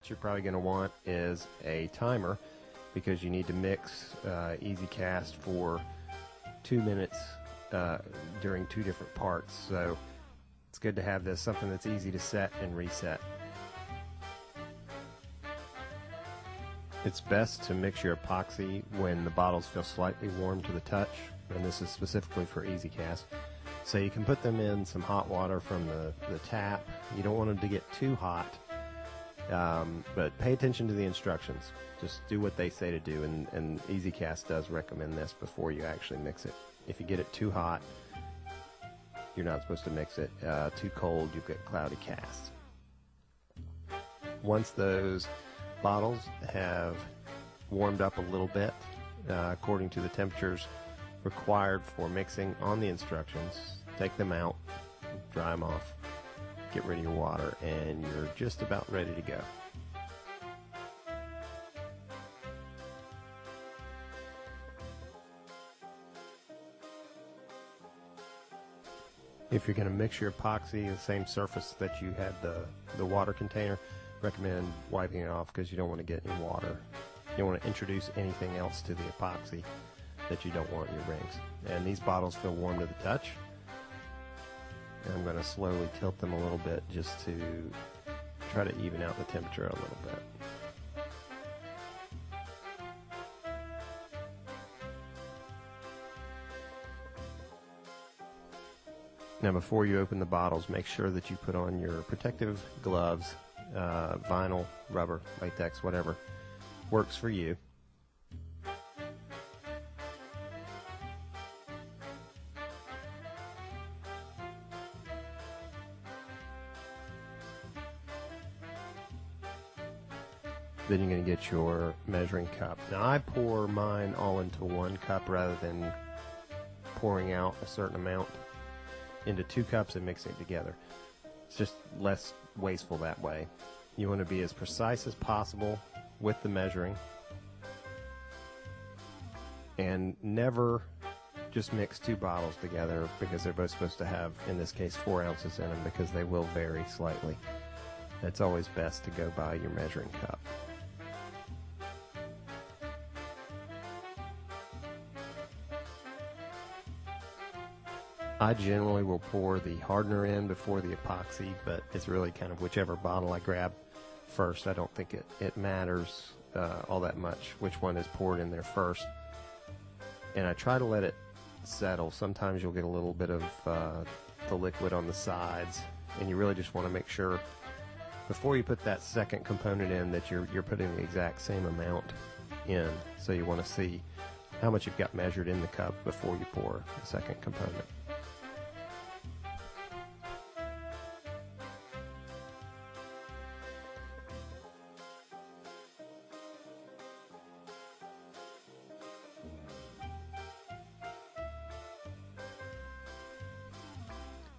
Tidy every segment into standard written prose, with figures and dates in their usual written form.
you're probably going to want is a timer, because you need to mix Easy Cast for 2 minutes during 2 different parts. So it's good to have this, something that's easy to set and reset. It's best to mix your epoxy when the bottles feel slightly warm to the touch, and this is specifically for Easy Cast. So you can put them in some hot water from the tap. You don't want them to get too hot, but pay attention to the instructions. Just do what they say to do, and Easy Cast does recommend this before you actually mix it. If you get it too hot, you're not supposed to mix it. Too cold, you get cloudy cast. Once those bottles have warmed up a little bit, according to the temperatures required for mixing on the instructions, take them out, dry them off, get rid of your water, and you're just about ready to go. If you're going to mix your epoxy, the same surface that you had the water container, recommend wiping it off, because you don't want to get any water. You don't want to introduce anything else to the epoxy that you don't want in your rings. And these bottles feel warm to the touch. And I'm going to slowly tilt them a little bit just to try to even out the temperature a little bit. Now, before you open the bottles, make sure that you put on your protective gloves, vinyl, rubber, latex, whatever works for you. Then you're going to get your measuring cup. Now, I pour mine all into 1 cup rather than pouring out a certain amount into 2 cups and mixing it together. It's just less wasteful that way. You want to be as precise as possible with the measuring, and never just mix 2 bottles together, because they're both supposed to have, in this case, 4 ounces in them, because they will vary slightly. It's always best to go by your measuring cup. I generally will pour the hardener in before the epoxy, but it's really kind of whichever bottle I grab first. I don't think it matters all that much which one is poured in there first. And I try to let it settle. Sometimes you'll get a little bit of the liquid on the sides, and you really just want to make sure before you put that second component in that you're putting the exact same amount in. So you want to see how much you've got measured in the cup before you pour the second component.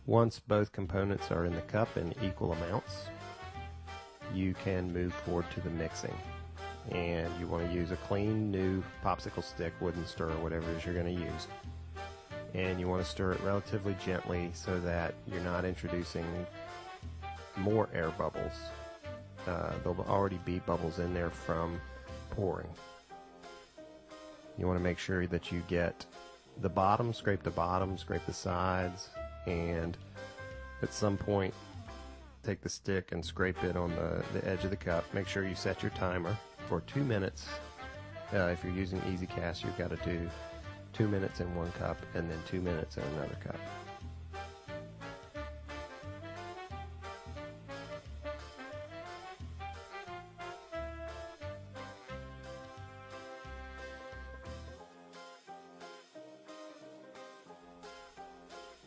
Once both components are in the cup in equal amounts, you can move forward to the mixing. And you want to use a clean, new popsicle stick, wooden stir, whatever it is you're going to use. And you want to stir it relatively gently so that you're not introducing more air bubbles. There'll already be bubbles in there from pouring. You want to make sure that you get the bottom, scrape the sides, and at some point take the stick and scrape it on the edge of the cup. Make sure you set your timer for 2 minutes. If you're using Easy Cast, you've got to do 2 minutes in 1 cup and then 2 minutes in another cup.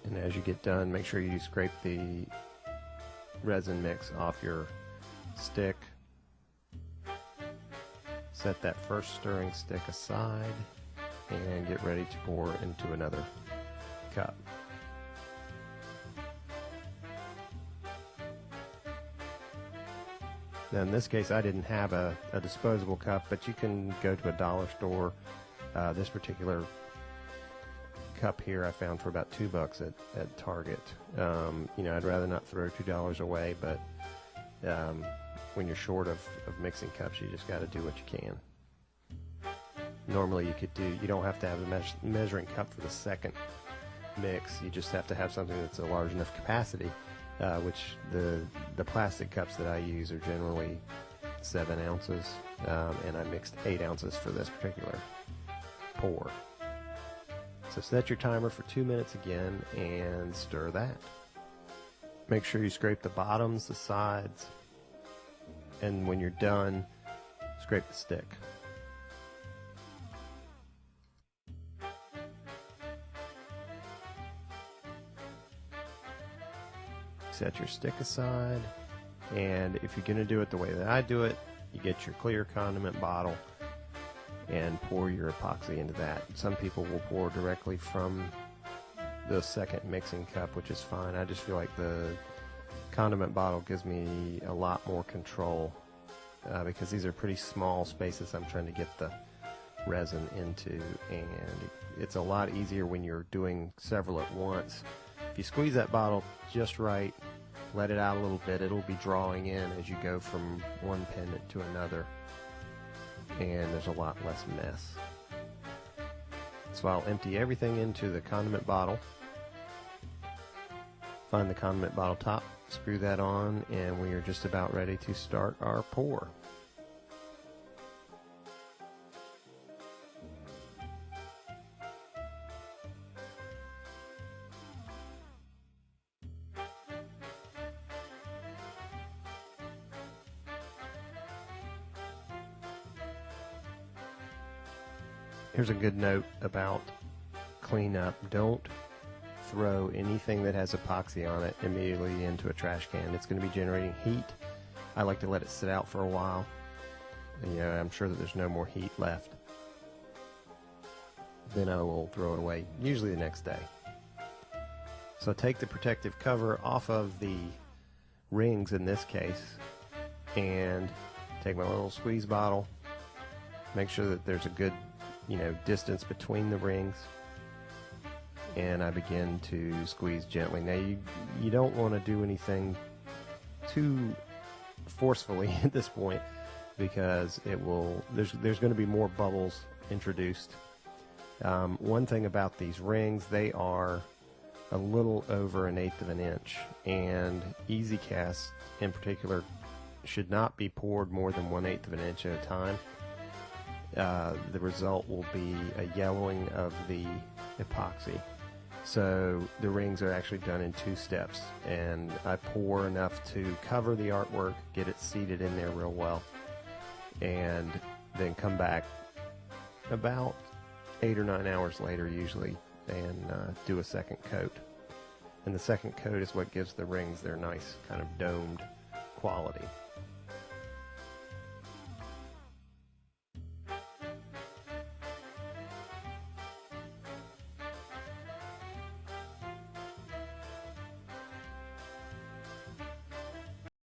And as you get done, make sure you scrape the resin mix off your stick. Set that first stirring stick aside and get ready to pour into another cup. Now in this case I didn't have a disposable cup, but you can go to a dollar store. This particular cup here I found for about $2 at Target. You know, I'd rather not throw $2 away, but when you're short of mixing cups, you just got to do what you can. Normally you don't have to have a measuring cup for the second mix. You just have to have something that's a large enough capacity, which the plastic cups that I use are generally 7 ounces, and I mixed 8 ounces for this particular pour. So set your timer for 2 minutes again and stir that. Make sure you scrape the bottoms, the sides, and when you're done, scrape the stick. Set your stick aside, and if you're going to do it the way that I do it, you get your clear condiment bottle and pour your epoxy into that. Some people will pour directly from the second mixing cup, which is fine. I just feel like the condiment bottle gives me a lot more control because these are pretty small spaces I'm trying to get the resin into, and it's a lot easier when you're doing several at once. If you squeeze that bottle just right, let it out a little bit, it'll be drawing in as you go from one pendant to another, and there's a lot less mess. So I'll empty everything into the condiment bottle, find the condiment bottle top, screw that on, and we are just about ready to start our pour. Here's a good note about cleanup. Don't throw anything that has epoxy on it immediately into a trash can. It's going to be generating heat. I like to let it sit out for a while. I'm sure that there's no more heat left. Then I will throw it away, usually the next day. So take the protective cover off of the rings in this case, and take my little squeeze bottle. Make sure that there's a good distance between the rings, and I begin to squeeze gently. Now you don't want to do anything too forcefully at this point, because there's going to be more bubbles introduced. One thing about these rings, they are a little over 1/8 of an inch, and easy cast in particular should not be poured more than 1/8 of an inch at a time. The result will be a yellowing of the epoxy. So the rings are actually done in 2 steps, and I pour enough to cover the artwork, get it seated in there real well, and then come back about 8 or 9 hours later usually and do a second coat. And the second coat is what gives the rings their nice kind of domed quality.